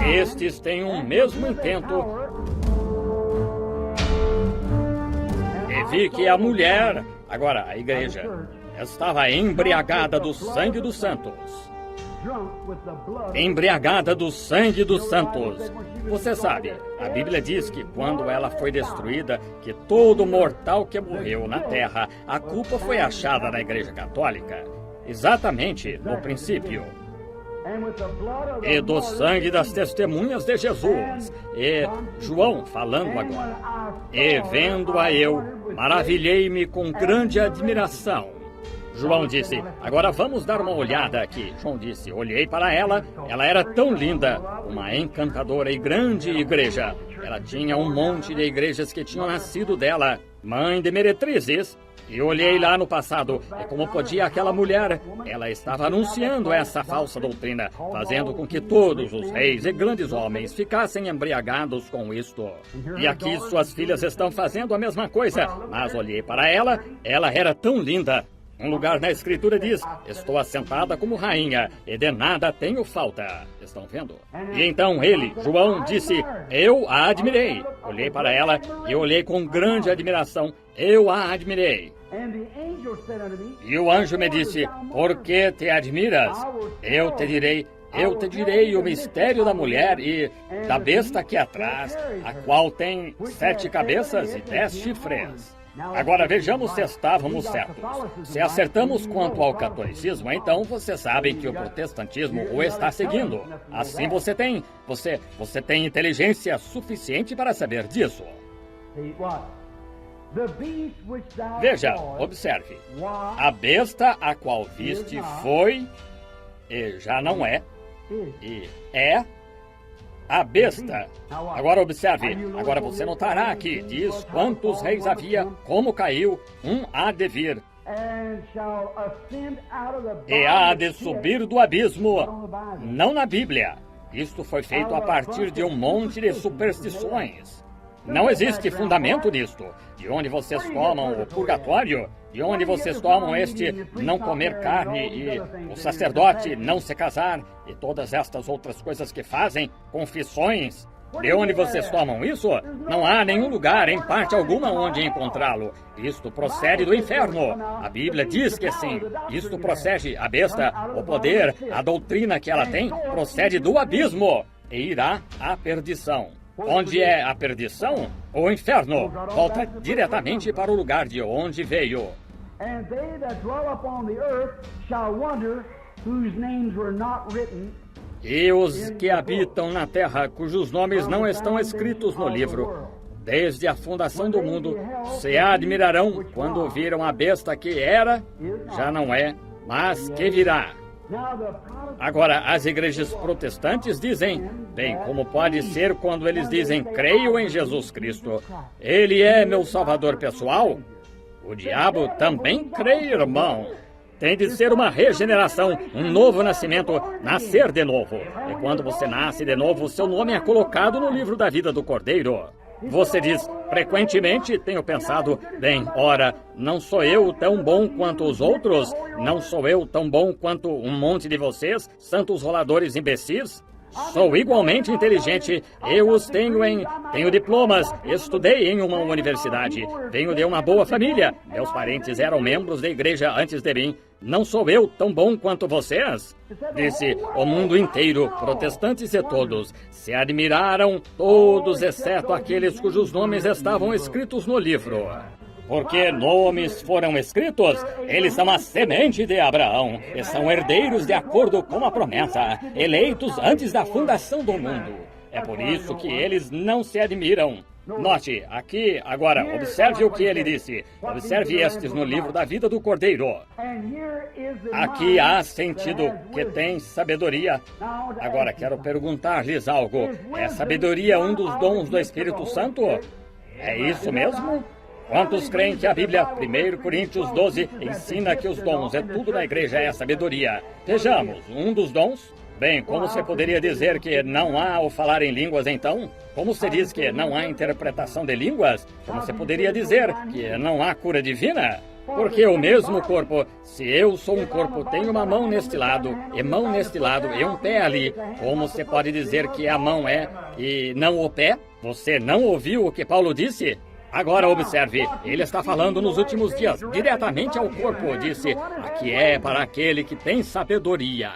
Estes têm um mesmo intento. E vi que a mulher, agora a igreja, estava embriagada do sangue dos santos. Embriagada do sangue dos santos. Você sabe, a Bíblia diz que quando ela foi destruída, que todo mortal que morreu na terra, a culpa foi achada na Igreja Católica. Exatamente no princípio. E do sangue das testemunhas de Jesus. E João falando agora. E vendo-a eu, maravilhei-me com grande admiração. João disse, agora vamos dar uma olhada aqui. João disse, olhei para ela, ela era tão linda, uma encantadora e grande igreja. Ela tinha um monte de igrejas que tinham nascido dela, mãe de meretrizes. E olhei lá no passado, e como podia aquela mulher, ela estava anunciando essa falsa doutrina, fazendo com que todos os reis e grandes homens ficassem embriagados com isto. E aqui suas filhas estão fazendo a mesma coisa, mas olhei para ela, ela era tão linda. Um lugar na Escritura diz, estou assentada como rainha, e de nada tenho falta. Estão vendo? E então ele, João, disse, eu a admirei. Olhei para ela e olhei com grande admiração. Eu a admirei. E o anjo me disse, por que te admiras? Eu te direi o mistério da mulher e da besta aqui atrás, a qual tem 7 cabeças e 10 chifres. Agora vejamos se estávamos certos. Se acertamos quanto ao catolicismo, então você sabe que o protestantismo o está seguindo. Assim você tem inteligência suficiente para saber disso. Veja, observe. A besta a qual viste foi, e já não é, e é a besta. Agora observe, agora você notará que diz quantos reis havia, como caiu, um há de vir. E há de subir do abismo, não na Bíblia. Isto foi feito a partir de um monte de superstições. Não existe fundamento nisto. De onde vocês tomam o purgatório, de onde vocês tomam este não comer carne e o sacerdote não se casar e todas estas outras coisas que fazem, confissões. De onde vocês tomam isso? Não há nenhum lugar, em parte alguma, onde encontrá-lo. Isto procede do inferno. A Bíblia diz que sim. Isto procede, a besta, o poder, a doutrina que ela tem, procede do abismo e irá à perdição. Onde é a perdição? O inferno. Volta diretamente para o lugar de onde veio. E os que habitam na terra, cujos nomes não estão escritos no livro, desde a fundação do mundo, se admirarão quando viram a besta que era, já não é, mas que virá. Agora, as igrejas protestantes dizem, bem, como pode ser quando eles dizem, creio em Jesus Cristo, Ele é meu salvador pessoal? O diabo também crê, irmão. Tem de ser uma regeneração, um novo nascimento, nascer de novo. E quando você nasce de novo, seu nome é colocado no livro da vida do Cordeiro. Você diz, frequentemente tenho pensado, bem, ora, não sou eu tão bom quanto os outros? Não sou eu tão bom quanto um monte de vocês, santos roladores imbecis? Sou igualmente inteligente, eu os tenho diplomas, estudei em uma universidade, venho de uma boa família, meus parentes eram membros da igreja antes de mim. Não sou eu tão bom quanto vocês? Disse, o mundo inteiro, protestantes e todos, se admiraram, todos exceto aqueles cujos nomes estavam escritos no livro. Porque nomes foram escritos, eles são a semente de Abraão, e são herdeiros de acordo com a promessa, eleitos antes da fundação do mundo. É por isso que eles não se admiram. Note, aqui, agora, observe o que ele disse. Observe estes no livro da vida do Cordeiro. Aqui há sentido que tem sabedoria. Agora, quero perguntar-lhes algo. É sabedoria um dos dons do Espírito Santo? É isso mesmo? Quantos creem que a Bíblia, 1 Coríntios 12, ensina que os dons é tudo na igreja é a sabedoria? Vejamos, um dos dons? Bem, como você poderia dizer que não há o falar em línguas então? Como se diz que não há interpretação de línguas? Como você poderia dizer que não há cura divina? Porque o mesmo corpo, se eu sou um corpo, tenho uma mão neste lado, e mão neste lado, e um pé ali, como você pode dizer que a mão é e não o pé? Você não ouviu o que Paulo disse? Agora observe, ele está falando nos últimos dias, diretamente ao corpo, disse, aqui é para aquele que tem sabedoria.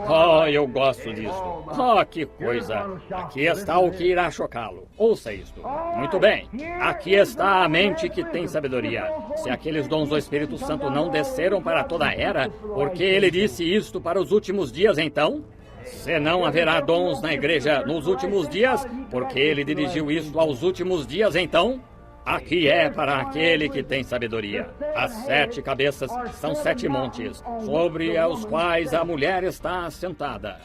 Oh, eu gosto disso. Oh, que coisa. Aqui está o que irá chocá-lo. Ouça isto. Muito bem. Aqui está a mente que tem sabedoria. Se aqueles dons do Espírito Santo não desceram para toda a era, por que ele disse isto para os últimos dias então? Se não haverá dons na igreja nos últimos dias, porque ele dirigiu isso aos últimos dias então? Aqui é para aquele que tem sabedoria. As 7 cabeças são 7 montes, sobre os quais a mulher está assentada.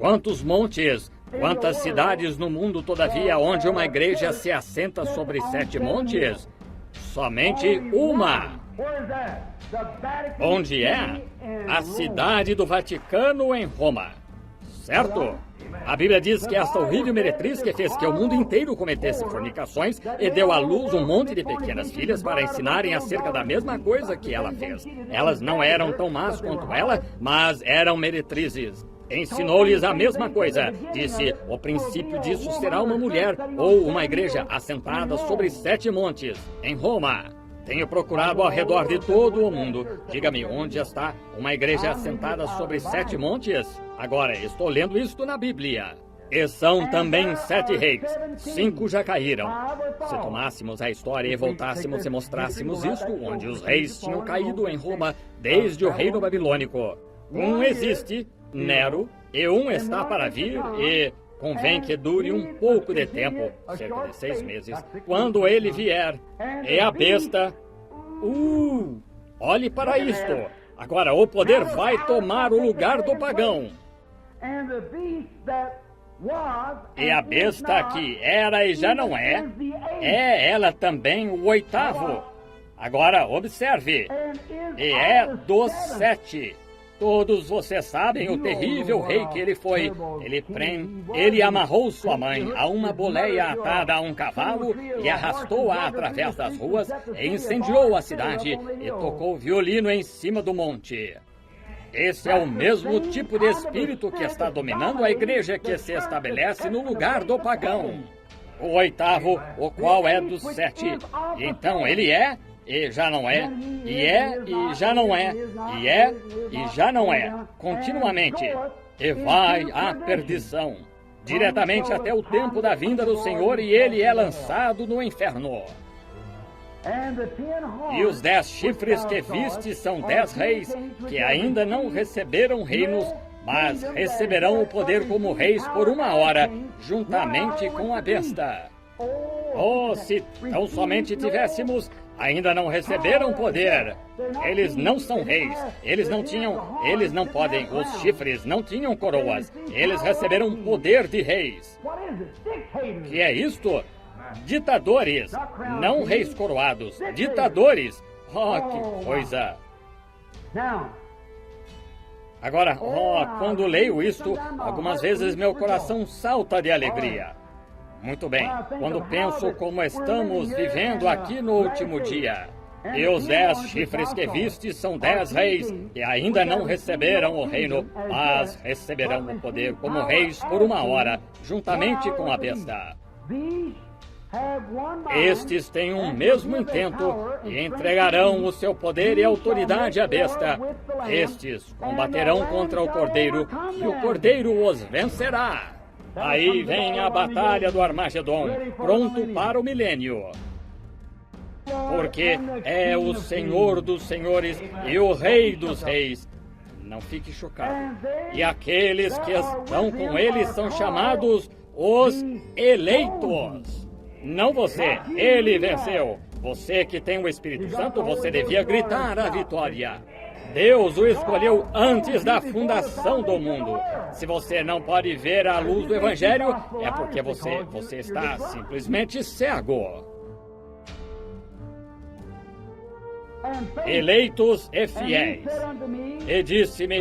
Quantos montes, quantas cidades no mundo, todavia, onde uma igreja se assenta sobre 7 montes? Somente uma. Onde é? A cidade do Vaticano, em Roma. Certo? A Bíblia diz que esta horrível meretriz que fez que o mundo inteiro cometesse fornicações e deu à luz um monte de pequenas filhas para ensinarem acerca da mesma coisa que ela fez. Elas não eram tão más quanto ela, mas eram meretrizes. Ensinou-lhes a mesma coisa. Disse, o princípio disso será uma mulher ou uma igreja assentada sobre 7 montes, em Roma. Tenho procurado ao redor de todo o mundo. Diga-me, onde está uma igreja assentada sobre 7 montes? Agora, estou lendo isto na Bíblia. E são também 7 reis. 5 já caíram. Se tomássemos a história e voltássemos e mostrássemos isto, onde os reis tinham caído em Roma desde o reino babilônico. Um existe, Nero, e um está para vir, e convém que dure um pouco de tempo, cerca de 6 meses, quando ele vier. E a besta... olhe para isto. Agora, o poder vai tomar o lugar do pagão. E a besta que era e já não é ela também o 8º. Agora, observe. E é dos 7. Todos vocês sabem o terrível rei que ele foi. Ele amarrou sua mãe a uma boleia atada a um cavalo e arrastou-a através das ruas e incendiou a cidade e tocou violino em cima do monte. Esse é o mesmo tipo de espírito que está dominando a igreja que se estabelece no lugar do pagão. O 8º, o qual é dos 7. Então ele é... e já não é, e já não é, e já não é, continuamente, e vai à perdição, diretamente até o tempo da vinda do Senhor, e ele é lançado no inferno. E os 10 chifres que viste são 10 reis, que ainda não receberam reinos, mas receberão o poder como reis por 1 hora, juntamente com a besta. Oh, se tão somente tivéssemos... Ainda não receberam poder. Eles não são reis. Eles não podem. Os chifres não tinham coroas. Eles receberam poder de reis. Que é isto? Ditadores. Não reis coroados. Ditadores. Oh, que coisa. Agora, quando leio isto, algumas vezes meu coração salta de alegria. Muito bem, quando penso como estamos vivendo aqui no último dia, e os 10 chifres que viste são 10 reis, que ainda não receberam o reino, mas receberão o poder como reis por 1 hora, juntamente com a besta. Estes têm um mesmo intento e entregarão o seu poder e autoridade à besta. Estes combaterão contra o Cordeiro, e o Cordeiro os vencerá. Aí vem a batalha do Armagedon, pronto para o milênio. Porque é o Senhor dos senhores e o Rei dos reis. Não fique chocado. E aqueles que estão com ele são chamados os eleitos. Não você, ele venceu. Você que tem o Espírito Santo, você devia gritar a vitória. Deus o escolheu antes da fundação do mundo. Se você não pode ver a luz do Evangelho, é porque você está simplesmente cego. Eleitos e fiéis. E disse-me,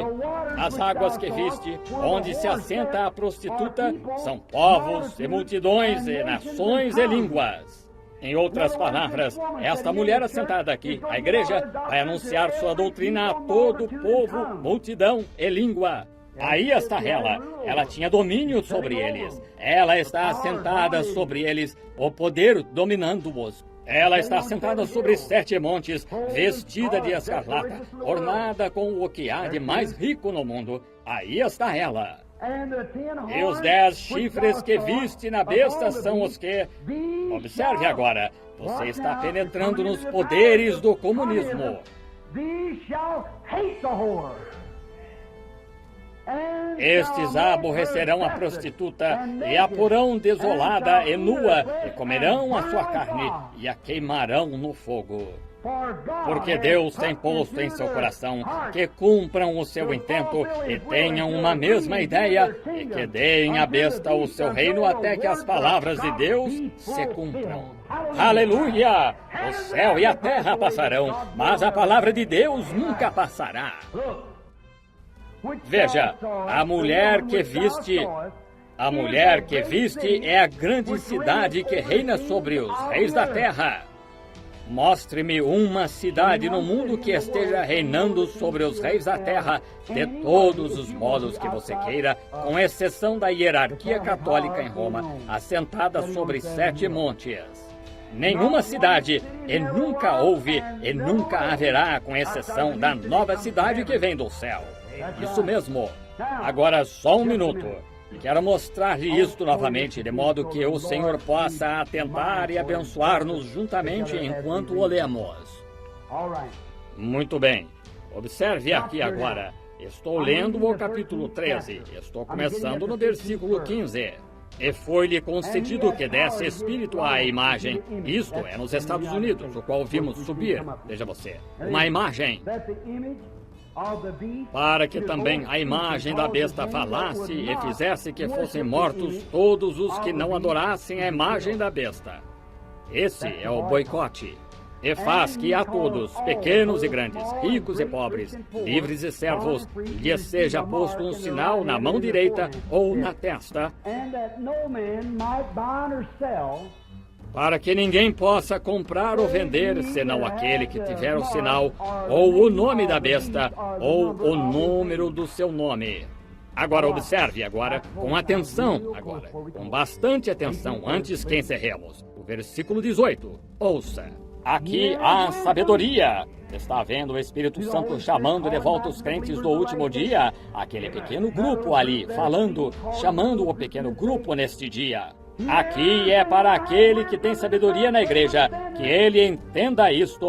as águas que viste, onde se assenta a prostituta, são povos e multidões e nações e línguas. Em outras palavras, esta mulher assentada aqui, a igreja, vai anunciar sua doutrina a todo o povo, multidão e língua. Aí está ela. Ela tinha domínio sobre eles. Ela está assentada sobre eles, o poder dominando-os. Ela está sentada sobre 7 montes, vestida de escarlata, ornada com o que há de mais rico no mundo. Aí está ela. E os 10 chifres que viste na besta são os que... Observe agora, você está penetrando nos poderes do comunismo. Estes aborrecerão a prostituta e a porão desolada e nua, e comerão a sua carne e a queimarão no fogo. Porque Deus tem posto em seu coração que cumpram o seu intento e tenham uma mesma ideia e que deem à besta o seu reino até que as palavras de Deus se cumpram. Aleluia! O céu e a terra passarão, mas a palavra de Deus nunca passará. Veja, a mulher que viste é a grande cidade que reina sobre os reis da terra. Mostre-me uma cidade no mundo que esteja reinando sobre os reis da terra de todos os modos que você queira, com exceção da hierarquia católica em Roma, assentada sobre 7 montes. Nenhuma cidade, e nunca houve, e nunca haverá, com exceção da nova cidade que vem do céu. Isso mesmo. Agora só um minuto. Quero mostrar-lhe isto novamente, de modo que o Senhor possa atentar e abençoar-nos juntamente enquanto o lemos. Muito bem. Observe aqui agora. Estou lendo o capítulo 13. Estou começando no versículo 15. E foi-lhe concedido que desse espírito à imagem. Isto é nos Estados Unidos, o qual vimos subir. Veja você. Uma imagem. Para que também a imagem da besta falasse e fizesse que fossem mortos todos os que não adorassem a imagem da besta. Esse é o boicote. E faz que a todos, pequenos e grandes, ricos e pobres, livres e servos, lhes seja posto um sinal na mão direita ou na testa, para que ninguém possa comprar ou vender, senão aquele que tiver o sinal, ou o nome da besta, ou o número do seu nome. Agora observe, com atenção, com bastante atenção, antes que encerremos. O versículo 18, ouça. Aqui há sabedoria. Está vendo o Espírito Santo chamando de volta os crentes do último dia? Aquele pequeno grupo ali, chamando o pequeno grupo neste dia. Aqui é para aquele que tem sabedoria na igreja, que ele entenda isto.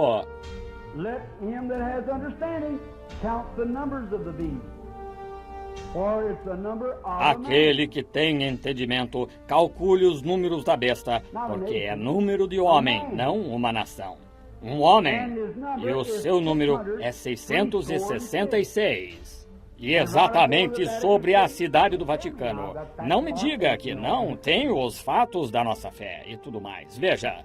Aquele que tem entendimento, calcule os números da besta, porque é número de homem, não uma nação. Um homem, e o seu número é 666. E exatamente sobre a cidade do Vaticano. Não me diga que não tenho os fatos da nossa fé e tudo mais. Veja,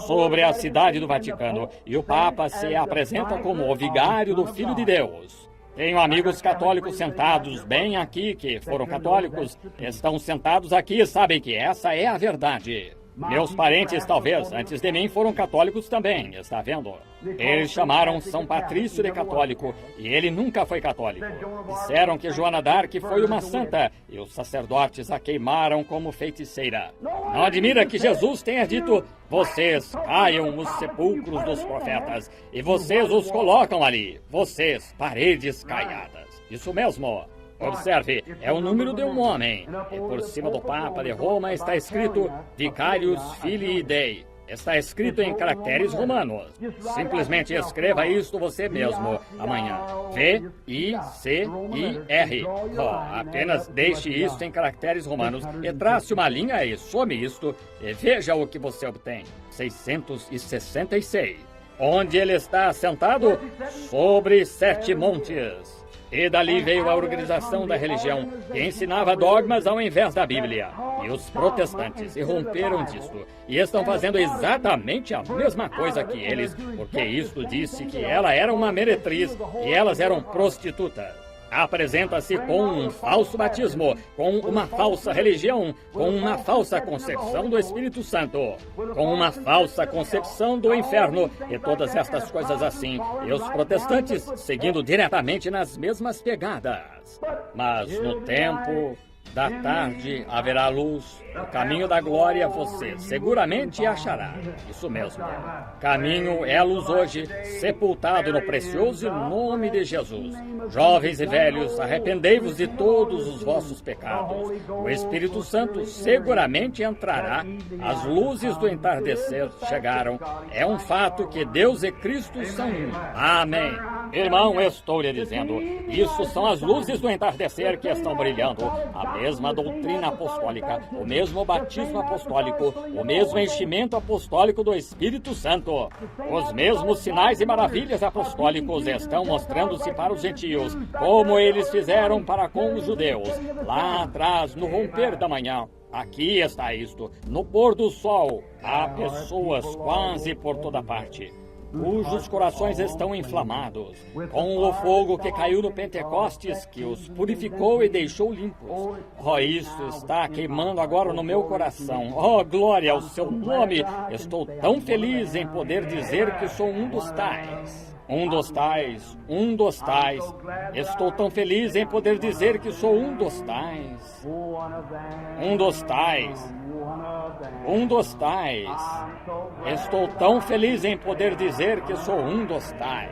sobre a cidade do Vaticano, e o Papa se apresenta como o vigário do Filho de Deus. Tenho amigos católicos sentados bem aqui que foram católicos, estão sentados aqui e sabem que essa é a verdade. Meus parentes, talvez, antes de mim, foram católicos também, está vendo? Eles chamaram São Patrício de católico, e ele nunca foi católico. Disseram que Joana d'Arc foi uma santa, e os sacerdotes a queimaram como feiticeira. Não admira que Jesus tenha dito, vocês caiam nos sepulcros dos profetas, e vocês os colocam ali, vocês, paredes caiadas. Isso mesmo. Observe, é o número de um homem. E por cima do Papa de Roma está escrito Vicarius Filii Dei. Está escrito em caracteres romanos. Simplesmente escreva isto você mesmo amanhã. V-I-C-I-R. Apenas deixe isto em caracteres romanos e trace uma linha e some isto e veja o que você obtém. 666. Onde ele está assentado? Sobre 7 montes. E dali veio a organização da religião, que ensinava dogmas ao invés da Bíblia. E os protestantes irromperam disto, e estão fazendo exatamente a mesma coisa que eles, porque isto disse que ela era uma meretriz e elas eram prostitutas. apresenta-se com um falso batismo, com uma falsa religião, com uma falsa concepção do Espírito Santo, com uma falsa concepção do inferno e todas estas coisas assim, e os protestantes seguindo diretamente nas mesmas pegadas. Mas no tempo da tarde haverá luz, o caminho da glória você seguramente achará. Isso mesmo. Caminho é a luz hoje, sepultado no precioso nome de Jesus. Jovens e velhos, arrependei-vos de todos os vossos pecados. O Espírito Santo seguramente entrará. As luzes do entardecer chegaram. É um fato que Deus e Cristo são um. Amém. Irmão, estou lhe dizendo, isso são as luzes do entardecer que estão brilhando. A mesma doutrina apostólica, o mesmo batismo apostólico, o mesmo enchimento apostólico do Espírito Santo. Os mesmos sinais e maravilhas apostólicos estão mostrando-se para os gentios, como eles fizeram para com os judeus, lá atrás, no romper da manhã. Aqui está isto, no pôr do sol, há pessoas quase por toda parte, cujos corações estão inflamados, com o fogo que caiu no Pentecostes, que os purificou e deixou limpos. Oh, isso está queimando agora no meu coração. Oh, glória ao seu nome! Estou tão feliz em poder dizer que sou um dos tais. Um dos tais, um dos tais. Estou tão feliz em poder dizer que sou um dos tais. Um dos tais. Um dos tais. Estou tão feliz em poder dizer que sou um dos tais.